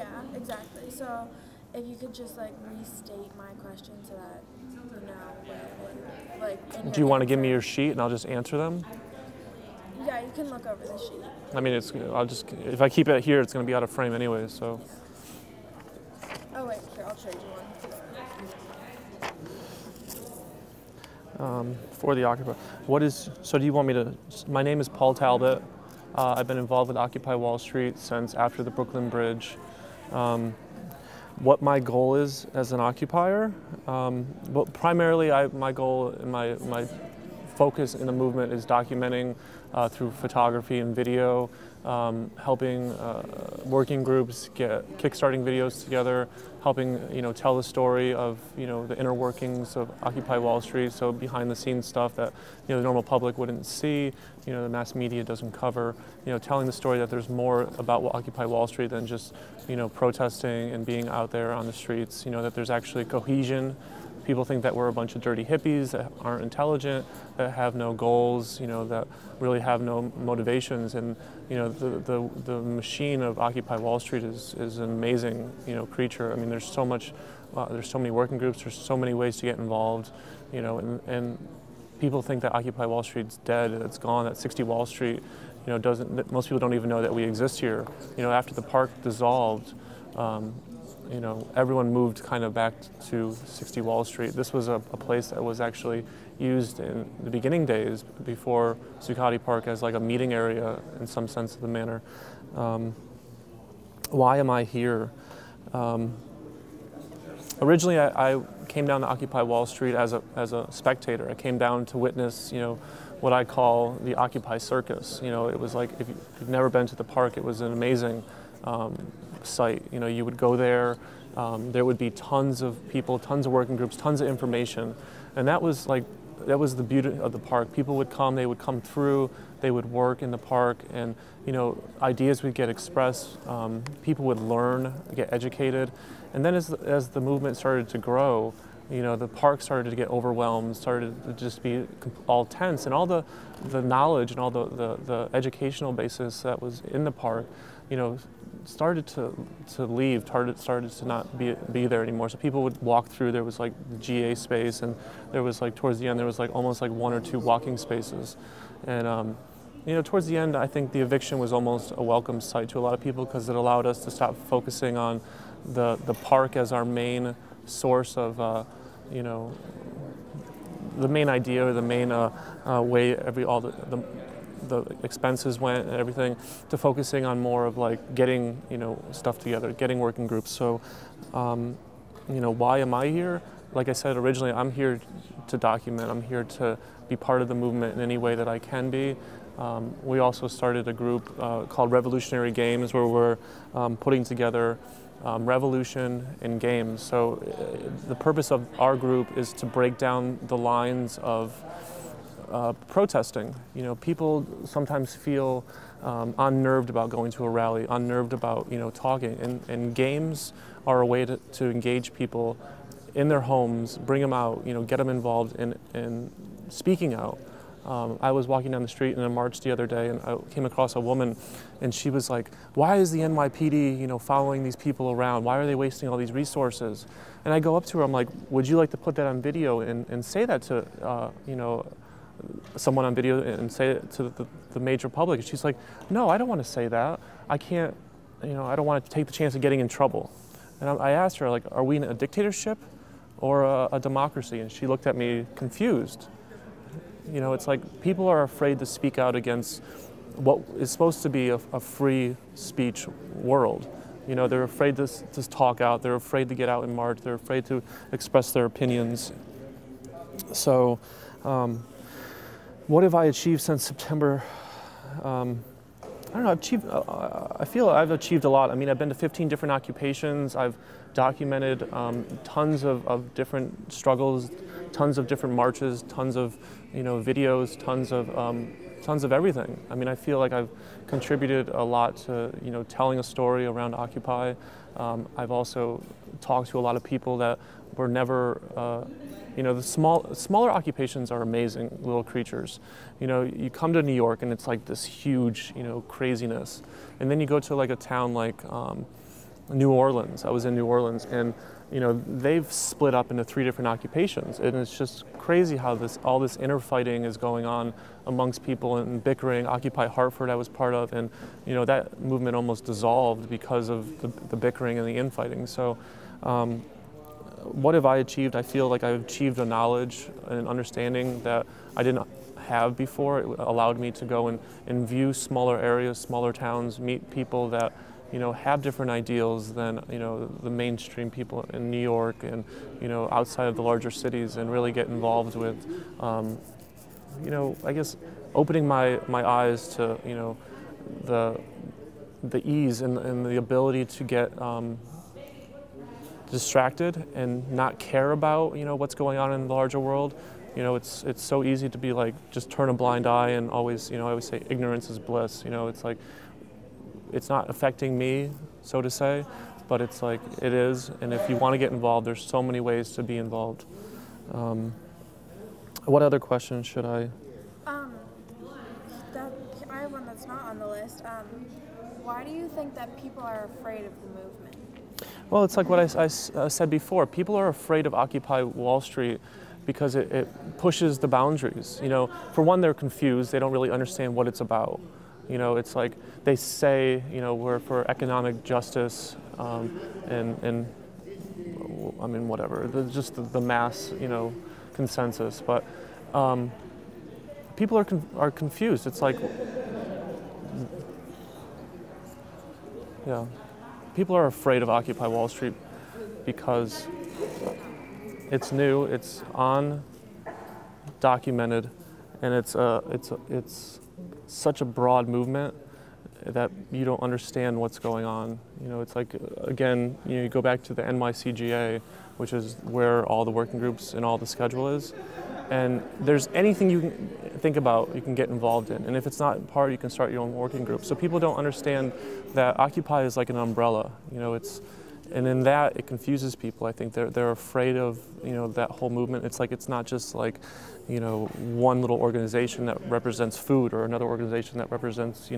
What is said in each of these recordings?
Yeah, exactly. So if you could just like restate my question so that you know where, like in Do your you want to give me answer. your sheet and I'll just answer them? Yeah, you can look over the sheet. I mean, if I keep it here, it's going to be out of frame anyway, so. Oh wait, here, I'll trade you one. For the Occupy. So do you want me to, my name is Paul Talbot. I've been involved with Occupy Wall Street since after the Brooklyn Bridge. What my goal is as an occupier, but primarily my goal and my focus in the movement is documenting through photography and video, helping working groups get kickstarting videos together, helping tell the story of the inner workings of Occupy Wall Street, so behind the scenes stuff that the normal public wouldn't see, the mass media doesn't cover, telling the story that there's more about Occupy Wall Street than just protesting and being out there on the streets, that there's actually cohesion. People think that we're a bunch of dirty hippies that aren't intelligent, that have no goals, that really have no motivations. And the machine of Occupy Wall Street is an amazing creature. I mean, there's so many working groups, there's so many ways to get involved, and people think that Occupy Wall Street's dead, it's gone, that 60 Wall Street, most people don't even know that we exist here. After the park dissolved, everyone moved kind of back to 60 Wall Street. This was a place that was actually used in the beginning days before Zuccotti Park as like a meeting area in some sense of the manner. Why am I here? Originally, I came down to Occupy Wall Street as a spectator. I came down to witness, what I call the Occupy Circus. It was like, if you've never been to the park, it was an amazing site. You would go there, there would be tons of people, tons of working groups, tons of information, and that was the beauty of the park. People would come, they would come through, they would work in the park, and ideas would get expressed, people would learn, get educated, and then as the movement started to grow, the park started to get overwhelmed, started to just be all tense, and all the knowledge and all the educational basis that was in the park, started to leave, started to not be there anymore. So people would walk through, there was like the GA space, and there was like towards the end, there was like almost like 1 or 2 walking spaces. And towards the end, I think the eviction was almost a welcome sight to a lot of people because it allowed us to stop focusing on the park as our main source of, the main idea or the main way all the expenses went and everything, to focusing on more of like getting stuff together, getting working groups. So why am I here? Like I said originally, I'm here to document. I'm here to be part of the movement in any way that I can be. We also started a group called Revolutionary Games, where we're putting together revolution in games. So the purpose of our group is to break down the lines of protesting. People sometimes feel unnerved about going to a rally, unnerved about talking, and games are a way to engage people in their homes, bring them out, get them involved in speaking out. I was walking down the street in a march the other day, and I came across a woman, and she was like, "Why is the NYPD, following these people around? Why are they wasting all these resources?" And I go up to her, I'm like, "Would you like to put that on video and say that to, someone on video and say it to the major public?" And she's like, "No, I don't want to say that. I can't, I don't want to take the chance of getting in trouble." And I asked her, like, "Are we in a dictatorship or a democracy?" And she looked at me confused. It's like people are afraid to speak out against what is supposed to be a free speech world. They're afraid to talk out, they're afraid to get out and march, they're afraid to express their opinions. So, what have I achieved since September? I don't know, I feel I've achieved a lot. I mean, I've been to 15 different occupations. I've documented tons of different struggles, tons of different marches, tons of videos, tons of everything. I mean, I feel like I've contributed a lot to telling a story around Occupy. I've also talked to a lot of people that were never, the smaller occupations are amazing little creatures. You come to New York and it's like this huge, craziness. And then you go to like a town like New Orleans. I was in New Orleans, and they've split up into 3 different occupations, and it's just crazy how all this infighting is going on amongst people and bickering. Occupy Hartford I was part of, and that movement almost dissolved because of the bickering and the infighting. So what have I achieved? I feel like I've achieved a knowledge and an understanding that I didn't have before. It allowed me to go and view smaller areas, smaller towns, meet people that have different ideals than the mainstream people in New York and outside of the larger cities, and really get involved with I guess opening my eyes to the ease and the ability to get distracted and not care about what's going on in the larger world. It's so easy to be like, just turn a blind eye and always, I always say ignorance is bliss. It's like, it's not affecting me, so to say, but it's like, it is. And if you want to get involved, there's so many ways to be involved. What other questions should I? I have one that's not on the list. Why do you think that people are afraid of the movement? Well, it's like what I said before. People are afraid of Occupy Wall Street because it pushes the boundaries. For one, they're confused. They don't really understand what it's about. It's like they say, we're for economic justice, and I mean, whatever. Just the mass, consensus. But people are confused. It's like, yeah, people are afraid of Occupy Wall Street because it's new, it's documented, and it's such a broad movement that you don't understand what's going on. It's like, again, you go back to the NYCGA, which is where all the working groups and all the schedule is, and there's anything you can think about, you can get involved in, and if it's not part, you can start your own working group. So people don't understand that Occupy is like an umbrella. And in that, it confuses people. I think they're afraid of that whole movement. It's like, it's not just like one little organization that represents food, or another organization that represents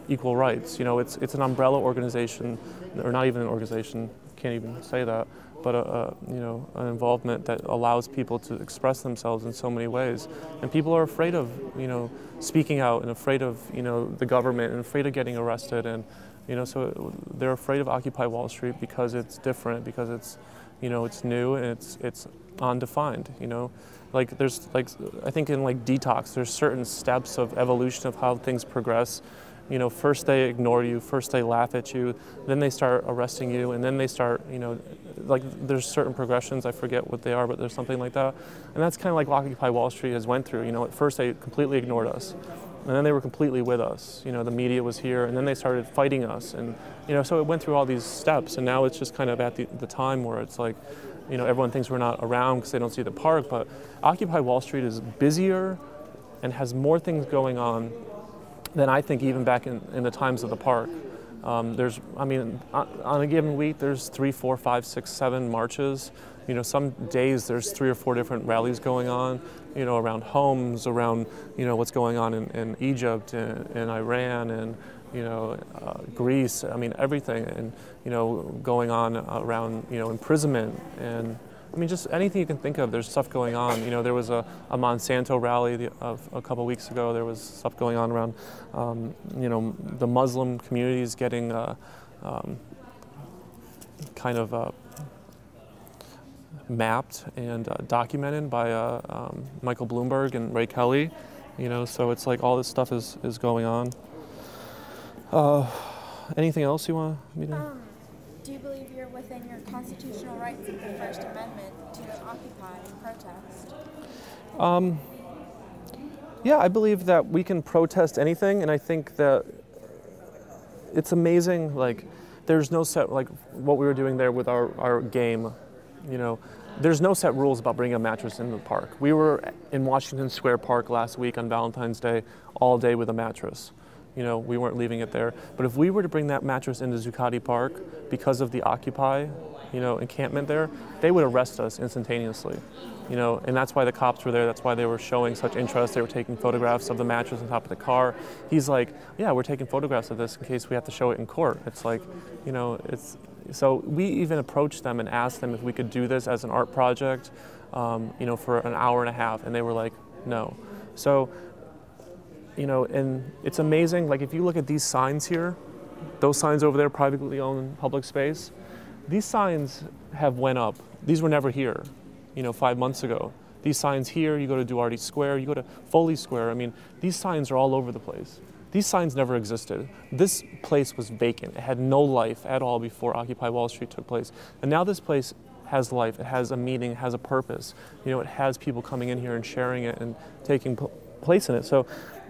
equal rights. It's an umbrella organization, or not even an organization. Can't even say that, but an involvement that allows people to express themselves in so many ways. And people are afraid of speaking out, and afraid of the government, and afraid of getting arrested, and so they're afraid of Occupy Wall Street because it's different, because it's it's new, and it's undefined. Like there's I think in detox, there's certain steps of evolution of how things progress. First they ignore you, first they laugh at you, then they start arresting you, and then they start, there's certain progressions, I forget what they are, but there's something like that. And that's kind of like what Occupy Wall Street has went through. At first they completely ignored us, and then they were completely with us. The media was here, and then they started fighting us. And, so it went through all these steps, and now it's just kind of at the time where it's like, everyone thinks we're not around because they don't see the park, but Occupy Wall Street is busier and has more things going on than I think even back in the times of the park. On a given week, there's 3, 4, 5, 6, 7 marches. Some days there's 3 or 4 different rallies going on, around homes, around, what's going on in Egypt and Iran and, Greece. I mean, everything, and, going on around, imprisonment, and just anything you can think of, there's stuff going on. There was a Monsanto rally a couple weeks ago. There was stuff going on around, the Muslim communities getting kind of mapped and documented by Michael Bloomberg and Ray Kelly. So it's like all this stuff is going on. Anything else you want me to? Do you believe you're within your constitutional rights of the First Amendment to occupy and protest? Yeah, I believe that we can protest anything, and I think that it's amazing. There's no set, what we were doing there with our game, there's no set rules about bringing a mattress into the park. We were in Washington Square Park last week on Valentine's Day all day with a mattress. we weren't leaving it there. But if we were to bring that mattress into Zuccotti Park because of the Occupy, encampment there, they would arrest us instantaneously. And that's why the cops were there. That's why they were showing such interest. They were taking photographs of the mattress on top of the car. He's like, yeah, we're taking photographs of this in case we have to show it in court. It's like, so we even approached them and asked them if we could do this as an art project, for an hour and a half, and they were like, no. So, and it's amazing, like if you look at these signs here, those signs over there, privately owned public space, these signs have went up. These were never here, 5 months ago. These signs here, you go to Duarte Square, you go to Foley Square, these signs are all over the place. These signs never existed. This place was vacant. It had no life at all before Occupy Wall Street took place. And now this place has life, it has a meaning, it has a purpose. It has people coming in here and sharing it and taking place in it. So,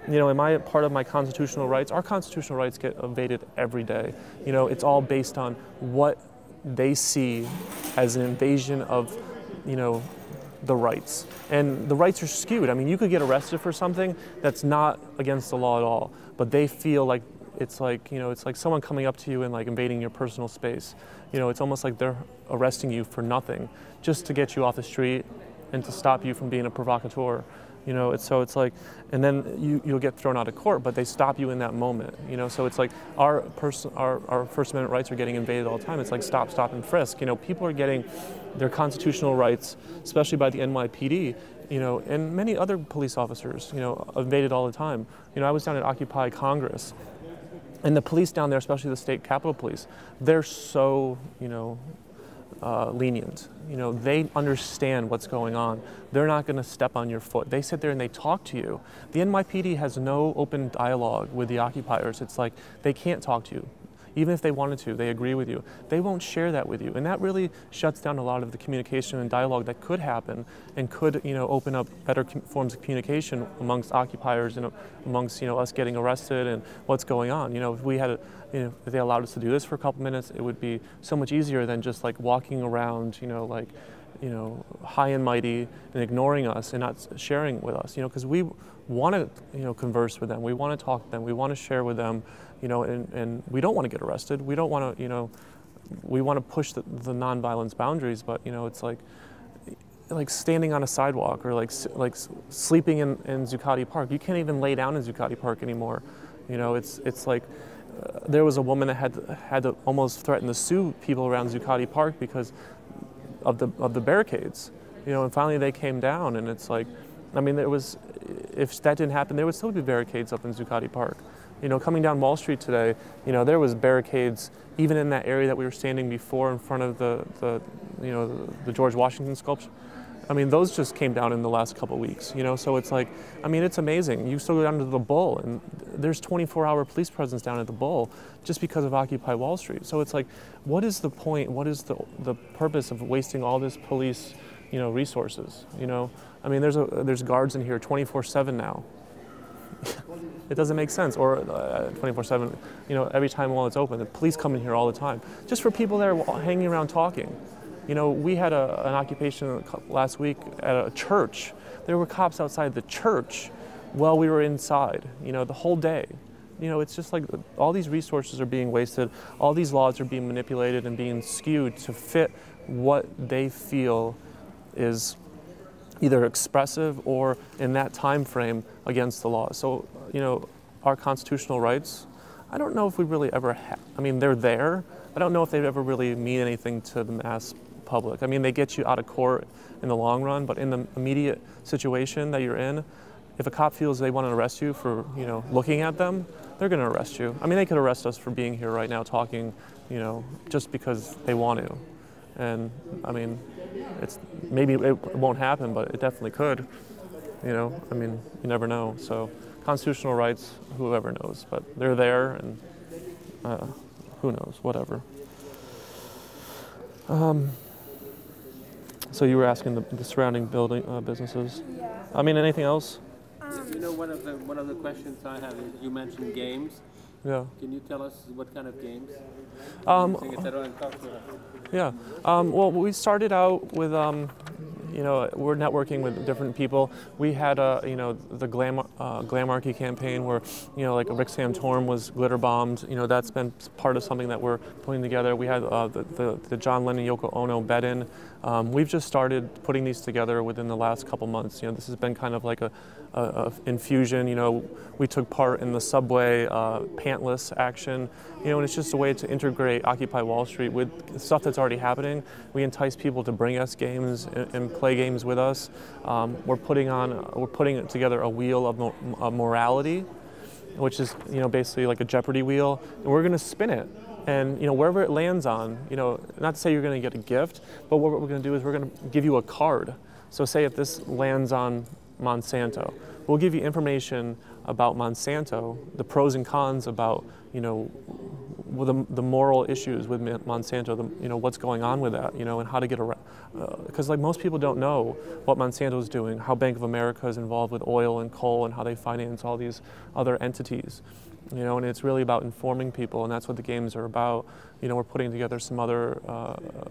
am I part of my constitutional rights? Our constitutional rights get invaded every day. It's all based on what they see as an invasion of, the rights. And the rights are skewed. You could get arrested for something that's not against the law at all, but they feel like it's like someone coming up to you and like invading your personal space. It's almost like they're arresting you for nothing, just to get you off the street and to stop you from being a provocateur. It's like, and then you'll get thrown out of court, but they stop you in that moment. So it's like our First Amendment rights are getting invaded all the time. It's like stop, and frisk. People are getting their constitutional rights, especially by the NYPD, and many other police officers, invaded all the time. I was down at Occupy Congress, and the police down there, especially the state capitol police, they're so, lenient. They understand what's going on. They're not going to step on your foot. They sit there and they talk to you. The NYPD has no open dialogue with the occupiers. It's like they can't talk to you. Even if they wanted to, they agree with you. They won't share that with you. And that really shuts down a lot of the communication and dialogue that could happen and could, open up better forms of communication amongst occupiers and amongst, us getting arrested and what's going on. If we had if they allowed us to do this for a couple minutes, it would be so much easier than just like walking around, high and mighty and ignoring us and not sharing with us, because we want to, converse with them. We want to talk to them. We want to share with them, and we don't want to get arrested. We don't want to, we want to push the nonviolence boundaries, but, it's like standing on a sidewalk or like sleeping in Zuccotti Park. You can't even lay down in Zuccotti Park anymore. It's like, there was a woman that had to almost threaten to sue people around Zuccotti Park because of the barricades, and finally they came down, and it's like, there was, if that didn't happen, there would still be barricades up in Zuccotti Park. Coming down Wall Street today, there was barricades even in that area that we were standing before in front of the George Washington sculpture. Those just came down in the last couple of weeks, so it's like, it's amazing. You still go down to the Bull, and there's 24-hour police presence down at the Bull just because of Occupy Wall Street. So it's like, what is the point? What is the purpose of wasting all this police, resources? There's guards in here 24/7 now. It doesn't make sense. Or 24/7, every time while it's open, the police come in here all the time, just for people that are hanging around talking. We had an occupation last week at a church. There were cops outside the church while we were inside, the whole day. It's just like all these resources are being wasted. All these laws are being manipulated and being skewed to fit what they feel is either expressive or in that time frame against the law. So, our constitutional rights, I don't know if we really ever they're there. I don't know if they ever really mean anything to the mass public. They get you out of court in the long run, but in the immediate situation that you're in, if a cop feels they want to arrest you for, looking at them, they're going to arrest you. They could arrest us for being here right now talking, just because they want to. And maybe it won't happen, but it definitely could. You never know. So constitutional rights, whoever knows, but they're there, and who knows, whatever. So you were asking the surrounding building businesses. Yeah. Anything else? One of the questions I have is, you mentioned games. Yeah. Can you tell us what kind of games? Yeah. Well, we started out with you know, we're networking with different people. We had you know, the Glamarchy campaign where, you know, like Rick Santorum was glitter bombed. You know, that's been part of something that we're putting together. We had the John Lennon Yoko Ono bed-in. We've just started putting these together within the last couple months. You know, this has been kind of like a infusion. You know, we took part in the subway pantless action. You know, and it's just a way to integrate Occupy Wall Street with stuff that's already happening. We entice people to bring us games and play games with us. We're putting together a wheel of morality, which is, you know, basically like a Jeopardy wheel, and we're going to spin it. And, you know, wherever it lands on, you know, not to say you're going to get a gift, but what we're going to do is we're going to give you a card. So say if this lands on Monsanto, we'll give you information about Monsanto, the pros and cons about, you know, the moral issues with Monsanto, you know, what's going on with that, you know, and how to get around. Because like most people don't know what Monsanto's doing, how Bank of America is involved with oil and coal and how they finance all these other entities. You know, and it's really about informing people, and that's what the games are about. You know, we're putting together some other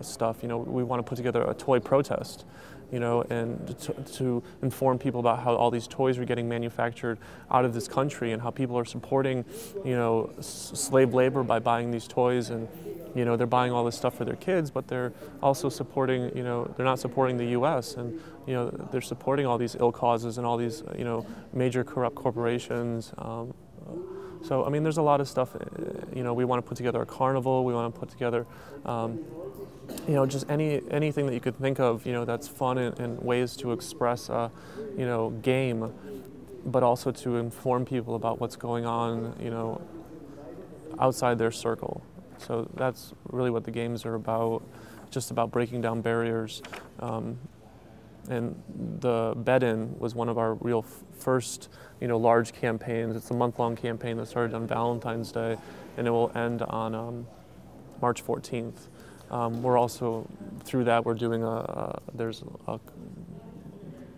stuff. You know, we want to put together a toy protest, you know, and to inform people about how all these toys are getting manufactured out of this country and how people are supporting, you know, slave labor by buying these toys. And, you know, they're buying all this stuff for their kids, but they're also supporting, you know, they're not supporting the U.S. and, you know, they're supporting all these ill causes and all these, you know, major corrupt corporations. So, I mean, there's a lot of stuff. You know, we want to put together a carnival. We want to put together, you know, just anything that you could think of, you know, that's fun and ways to express a, you know, game, but also to inform people about what's going on, you know, outside their circle. So that's really what the games are about, just about breaking down barriers. And the bed-in was one of our real first, you know, large campaigns. It's a month-long campaign that started on Valentine's Day, and it will end on March 14th. We're also, through that, we're doing there's a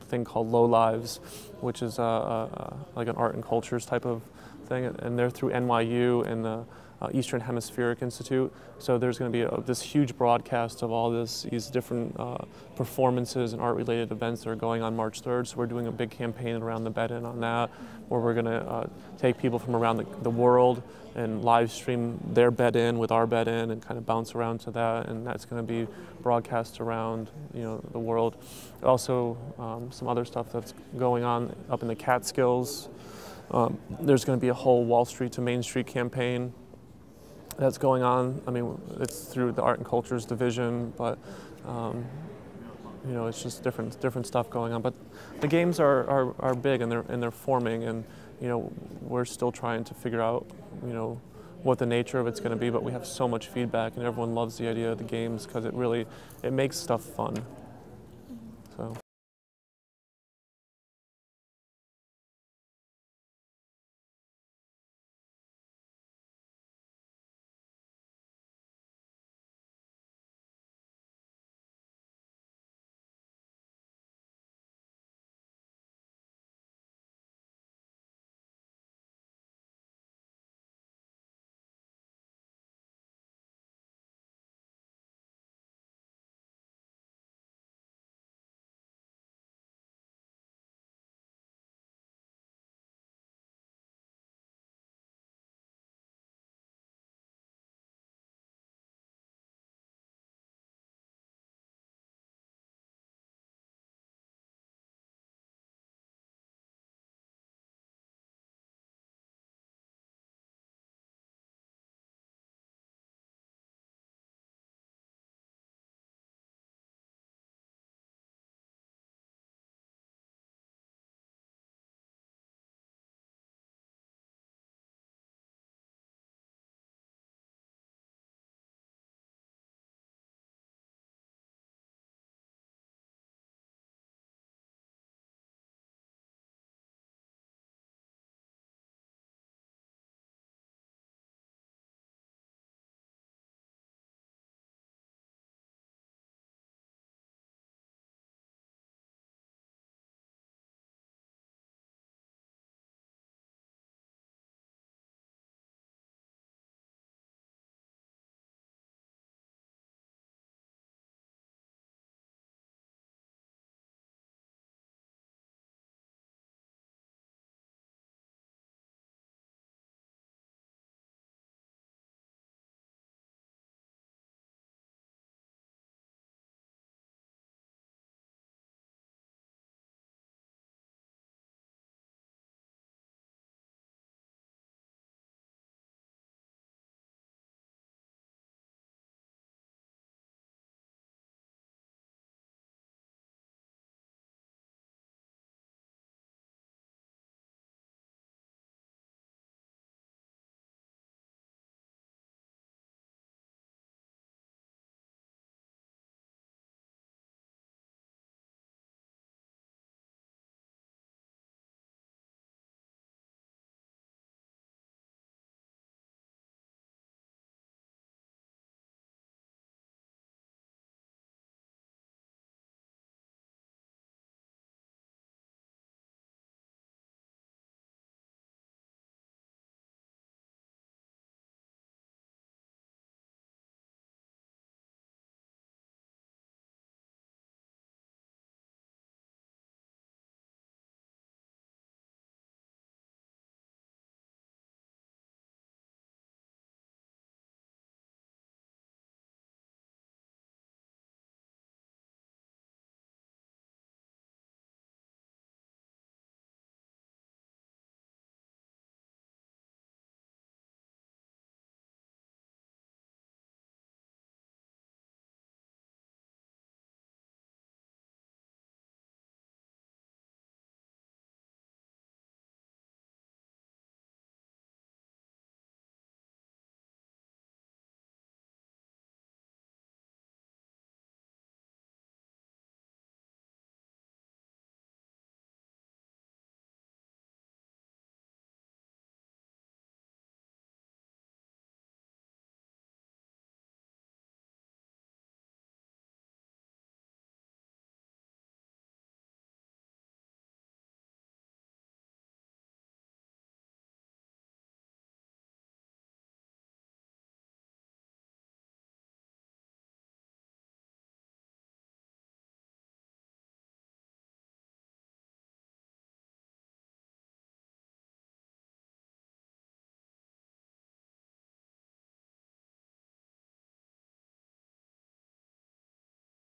thing called Low Lives, which is like an art and cultures type of thing, and they're through NYU and the Eastern Hemispheric Institute. So there's going to be this huge broadcast of all these different performances and art-related events that are going on March 3rd. So we're doing a big campaign around the bed-in on that, where we're going to take people from around the world and live stream their bed-in with our bed-in and kind of bounce around to that. And that's going to be broadcast around, you know, the world. Also, some other stuff that's going on up in the Catskills. There's going to be a whole Wall Street to Main Street campaign that's going on. I mean, it's through the Art and Cultures Division, but you know, it's just different stuff going on. But the games are big and they're forming, and you know, we're still trying to figure out, you know, what the nature of it's going to be. But we have so much feedback, and everyone loves the idea of the games because it makes stuff fun.